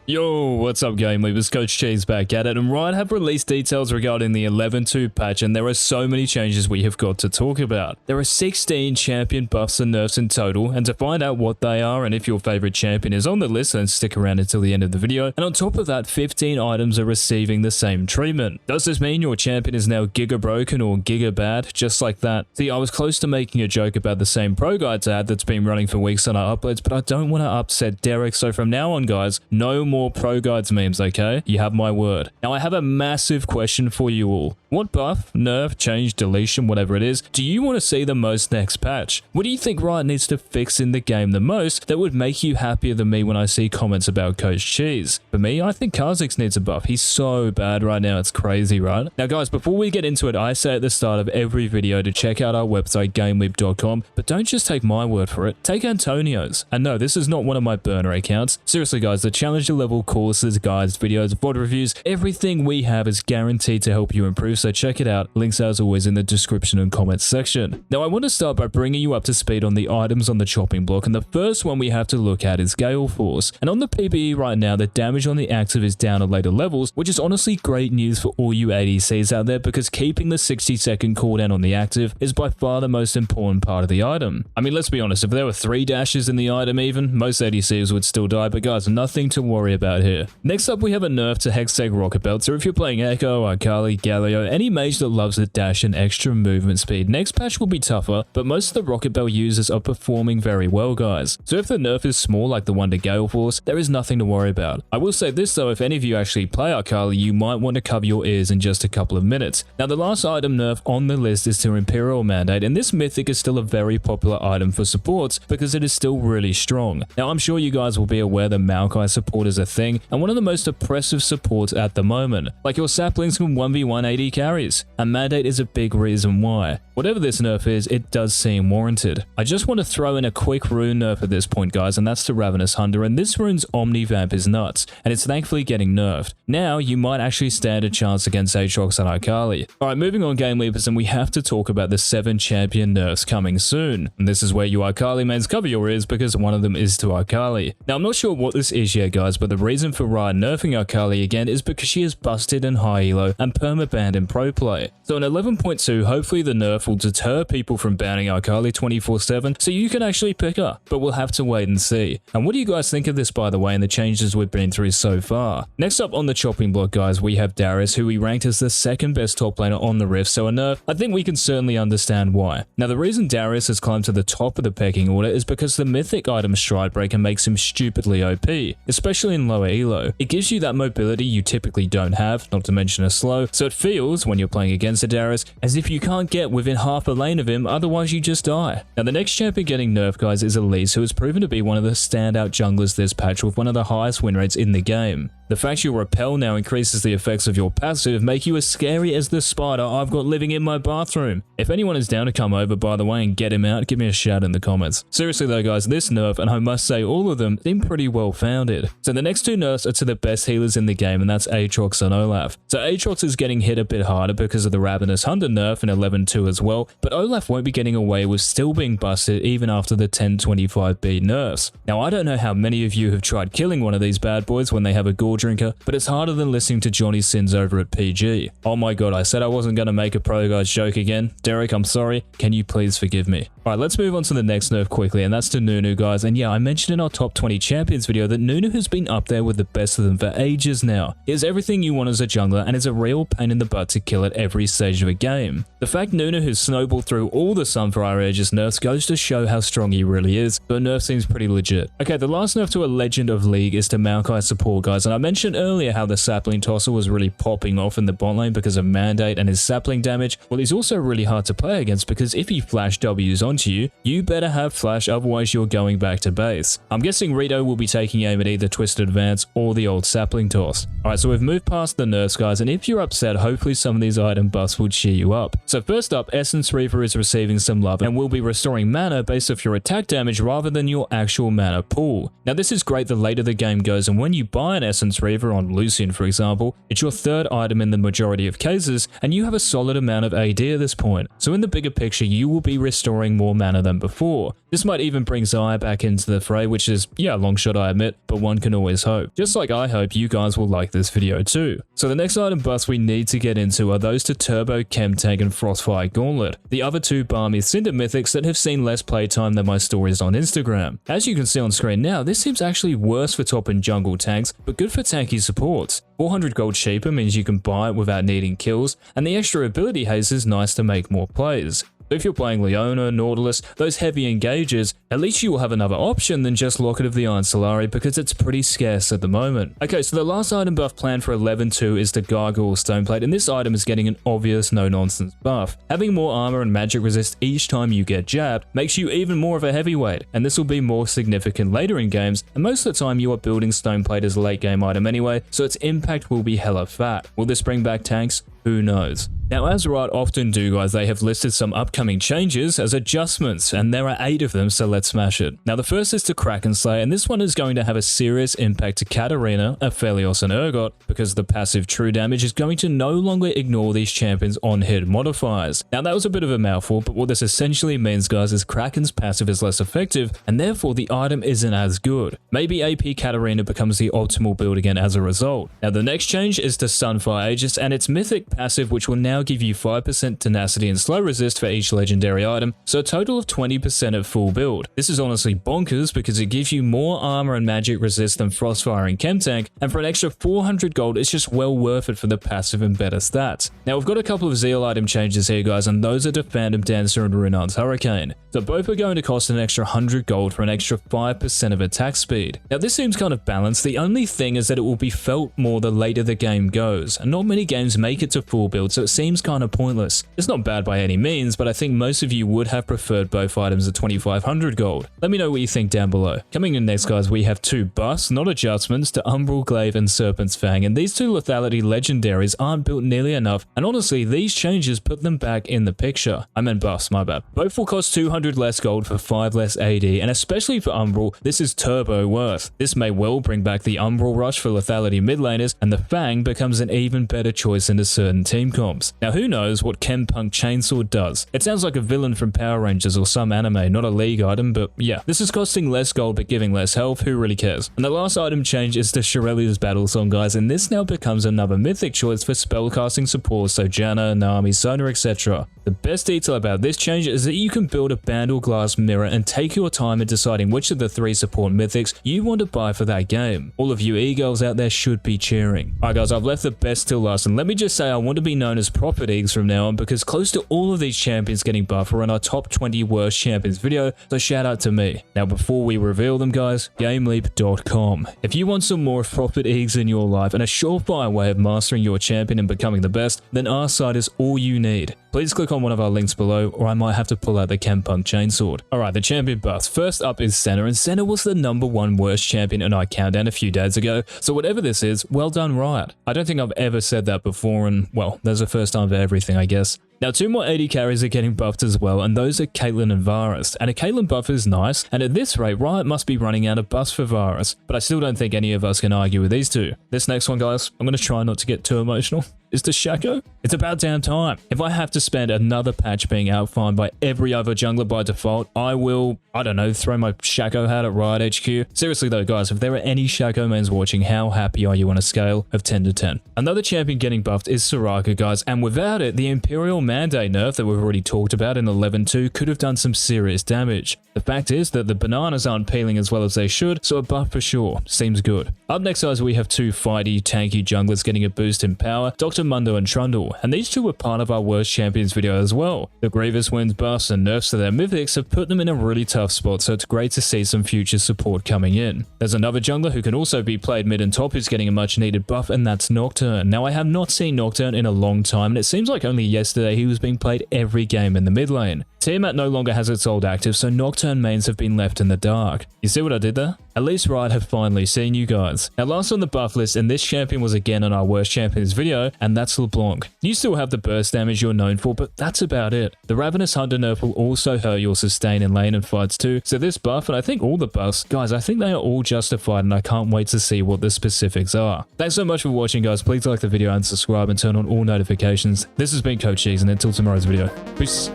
Yo, what's up GameLeap? It's Coach Cheese back at it, and Riot have released details regarding the 11.2 patch, and there are so many changes we have got to talk about. There are 16 champion buffs and nerfs in total, and to find out what they are and if your favorite champion is on the list, then stick around until the end of the video. And on top of that, 15 items are receiving the same treatment. Does this mean your champion is now giga broken or giga bad? Just like that. See, I was close to making a joke about the same Pro Guides ad that's been running for weeks on our uploads, but I don't want to upset Derek, so from now on guys, no more Pro Guides memes, okay? You have my word. Now I have a massive question for you all. What buff, nerf, change, deletion, whatever it is, do you want to see the most next patch? What do you think Riot needs to fix in the game the most that would make you happier than me when I see comments about Coach Cheese? For me, I think Kha'Zix needs a buff. He's so bad right now, it's crazy, right? Now guys, before we get into it, I say at the start of every video to check out our website GameLeap.com, but don't just take my word for it, take Antonio's. And no, this is not one of my burner accounts. Seriously guys, the challenger level courses, guides, videos, VOD reviews, everything we have is guaranteed to help you improve, so check it out. Links as always in the description and comments section. Now I want to start by bringing you up to speed on the items on the chopping block, and the first one we have to look at is Gale Force. And on the PvE right now, the damage on the active is down at later levels, which is honestly great news for all you ADCs out there, because keeping the 60-second cooldown on the active is by far the most important part of the item. I mean, let's be honest, if there were 3 dashes in the item even, most ADCs would still die, but guys, nothing to worry about here. Next up, we have a nerf to Hextech Rocket Belt, so if you're playing Echo, Akali, Galio, any mage that loves the dash and extra movement speed, next patch will be tougher, but most of the Rocket Belt users are performing very well, guys. So if the nerf is small like the one to Gale Force, there is nothing to worry about. I will say this though, if any of you actually play Akali, you might want to cover your ears in just a couple of minutes. Now the last item nerf on the list is to Imperial Mandate, and this mythic is still a very popular item for supports because it is still really strong. Now I'm sure you guys will be aware that Maokai support is a thing, and one of the most oppressive supports at the moment. Like your saplings can 1v1 AD carries, and Mandate is a big reason why. Whatever this nerf is, it does seem warranted. I just want to throw in a quick rune nerf at this point guys, and that's to Ravenous Hunter, and this rune's Omnivamp is nuts, and it's thankfully getting nerfed. Now you might actually stand a chance against Aatrox and Akali. Alright, moving on Game Leapers, and we have to talk about the 7 champion nerfs coming soon. And this is where you Akali mains cover your ears because one of them is to Akali. Now I'm not sure what this is yet guys, but the reason for Riot nerfing Akali again is because she is busted in high elo and permabanned in pro play. So in 11.2, hopefully the nerf will deter people from banning Akali 24/7 so you can actually pick her, but we'll have to wait and see. And what do you guys think of this by the way, and the changes we've been through so far? Next up on the chopping block guys, we have DARIUS, who we ranked as the 2nd best top laner on the Rift, so a nerf, I think we can certainly understand why. Now the reason DARIUS has climbed to the top of the pecking order is because the mythic item Stridebreaker makes him stupidly OP, especially in lower elo. It gives you that mobility you typically don't have, not to mention a slow, so it feels, when you're playing against a DARIUS, as if you can't get within half a lane of him, otherwise you just die. Now the next champion getting nerfed guys is ELISE, who has proven to be one of the standout junglers this patch with one of the highest win rates in the game. The fact you repel now increases the effects of your passive, make you as scary as the spider I've got living in my bathroom. If anyone is down to come over by the way and get him out, give me a shout in the comments. Seriously though guys, this nerf, and I must say all of them, seem pretty well founded. So the next 2 nerfs are to the best healers in the game, and that's Aatrox and Olaf. So Aatrox is getting hit a bit harder because of the Ravenous Hunter nerf in 11.2 as well, but Olaf won't be getting away with still being busted even after the 1025B nerfs. Now I don't know how many of you have tried killing one of these bad boys when they have a gore drinker, but it's harder than listening to Johnny's sins over at PG. Oh my god, I said I wasn't going to make a Pro Guides joke again. Derek, I'm sorry. Can you please forgive me? Alright, let's move on to the next nerf quickly, and that's to Nunu guys. And yeah, I mentioned in our top 20 champions video that Nunu has been up there with the best of them for ages now. He has everything you want as a jungler and is a real pain in the butt to kill at every stage of a game. The fact Nunu has snowballed through all the Sunfire Aegis nerfs goes to show how strong he really is, but nerf seems pretty legit. Okay, the last nerf to a Legend of League is to Maokai support guys, and I mentioned earlier how the sapling tosser was really popping off in the bot lane because of Mandate and his sapling damage. Well, he's also really hard to play against because if he flash W's onto you, you better have flash, otherwise you're going back to base. I'm guessing Rito will be taking aim at either Twisted Advance or the old sapling toss. Alright, so we've moved past the nerfs guys, and if you're upset, hopefully some of these item buffs will cheer you up. So first up, Essence Reaver is receiving some love and will be restoring mana based off your attack damage rather than your actual mana pool. Now this is great the later the game goes, and when you buy an Essence Reaver on Lucian for example, it's your 3rd item in the majority of cases, and you have a solid amount of AD at this point. So in the bigger picture, you will be restoring more more mana than before. This might even bring Xayah back into the fray, which is, yeah, a long shot I admit, but one can always hope. Just like I hope you guys will like this video too. So the next item buffs we need to get into are those to Turbo, Chemtank, and Frostfire Gauntlet, the other two balmy Cinder mythics that have seen less playtime than my stories on Instagram. As you can see on screen now, this seems actually worse for top and jungle tanks, but good for tanky supports. 400 gold cheaper means you can buy it without needing kills, and the extra ability haste is nice to make more plays. If you're playing Leona, Nautilus, those heavy engagers, at least you will have another option than just Locket of the Iron Solari because it's pretty scarce at the moment. Okay, so the last item buff planned for 11.2 is the Gargoyle Stoneplate, and this item is getting an obvious no-nonsense buff. Having more armor and magic resist each time you get jabbed makes you even more of a heavyweight, and this will be more significant later in games, and most of the time you are building Stoneplate as a late game item anyway, so its impact will be hella fat. Will this bring back tanks? Who knows? Now, as Riot often do, guys, they have listed some upcoming changes as adjustments, and there are 8 of them, so let's smash it. Now, the first is to Kraken Slayer, and this one is going to have a serious impact to Katarina, Aphelios, and Urgot, because the passive true damage is going to no longer ignore these champions' on-hit modifiers. Now, that was a bit of a mouthful, but what this essentially means, guys, is Kraken's passive is less effective, and therefore the item isn't as good. Maybe AP Katarina becomes the optimal build again as a result. Now, the next change is to Sunfire Aegis, and its mythic passive, which will now give you 5% tenacity and slow resist for each legendary item, so a total of 20% at full build. This is honestly bonkers because it gives you more armor and magic resist than Frostfire and Chemtank, and for an extra 400 gold it's just well worth it for the passive and better stats. Now we've got a couple of Zeal item changes here, guys, and those are to Phantom Dancer and Runar's Hurricane. So both are going to cost an extra 100 gold for an extra 5% of attack speed. Now this seems kind of balanced. The only thing is that it will be felt more the later the game goes, and not many games make it to full build, so it seems kind of pointless. It's not bad by any means, but I think most of you would have preferred both items at 2500 gold. Let me know what you think down below. Coming in next, guys, we have 2 buffs, not adjustments, to Umbral Glaive and Serpent's Fang, and these 2 lethality legendaries aren't built nearly enough, and honestly these changes put them back in the picture. I meant buffs, my bad. Both will cost 200 less gold for 5 less AD, and especially for Umbral, this is turbo worth. This may well bring back the Umbral Rush for lethality mid laners, and the Fang becomes an even better choice into certain team comps. Now who knows what Chempunk Chainsword does? It sounds like a villain from Power Rangers or some anime, not a league item, but yeah. This is costing less gold but giving less health, who really cares? And the last item change is to Shirelia's Battle Song, guys, and this now becomes another mythic choice for spellcasting support, so Janna, Nami, Sona, etc. The best detail about this change is that you can build a Bandle Glass Mirror and take your time in deciding which of the 3 support mythics you want to buy for that game. All of you e-girls out there should be cheering. Alright guys, I've left the best till last, and let me just say I want to be known as Prophet Eags from now on because close to all of these champions getting buffed are in our top 20 worst champions video, so shout out to me. Now before we reveal them, guys, GameLeap.com. If you want some more Prophet Eags in your life and a surefire way of mastering your champion and becoming the best, then our site is all you need. Please click on one of our links below, or I might have to pull out the Chempunk Chainsword. Alright, the champion buffs. First up is Senna, and Senna was the #1 worst champion in our countdown a few days ago, so whatever this is, well done Riot. I don't think I've ever said that before, and well, there's a first time for everything, I guess. Now 2 more AD carries are getting buffed as well, and those are Caitlyn and Varus. And a Caitlyn buff is nice, and at this rate, Riot must be running out of buffs for Varus, but I still don't think any of us can argue with these 2. This next one, guys, I'm going to try not to get too emotional. Is to Shaco? It's about damn time. If I have to spend another patch being outfarmed by every other jungler by default, I will, I don't know, throw my Shaco hat at Riot HQ. Seriously though, guys, if there are any Shaco mains watching, how happy are you on a scale of 10 to 10? Another champion getting buffed is Soraka, guys, and without it, the Imperial Mandate nerf that we've already talked about in 11.2 could have done some serious damage. The fact is that the bananas aren't peeling as well as they should, so a buff for sure. Seems good. Up next, guys, we have 2 fighty, tanky junglers getting a boost in power, Dr. Mundo and Trundle, and these 2 were part of our worst champions video as well. The Grievous wins buffs and nerfs to their mythics have put them in a really tough spot, so it's great to see some future support coming in. There's another jungler who can also be played mid and top who's getting a much needed buff, and that's Nocturne. Now I have not seen Nocturne in a long time, and it seems like only yesterday he was being played every game in the mid lane. Tiamat no longer has its old active, so Nocturne mains have been left in the dark. You see what I did there? At least Riot have finally seen you guys. Now last on the buff list, and this champion was again on our worst champions video, and that's LeBlanc. You still have the burst damage you're known for, but that's about it. The Ravenous Hunter nerf will also hurt your sustain in lane and fights too, so this buff, and I think all the buffs, guys, I think they are all justified, and I can't wait to see what the specifics are. Thanks so much for watching, guys. Please like the video and subscribe and turn on all notifications. This has been Coach Eags, and until tomorrow's video, peace.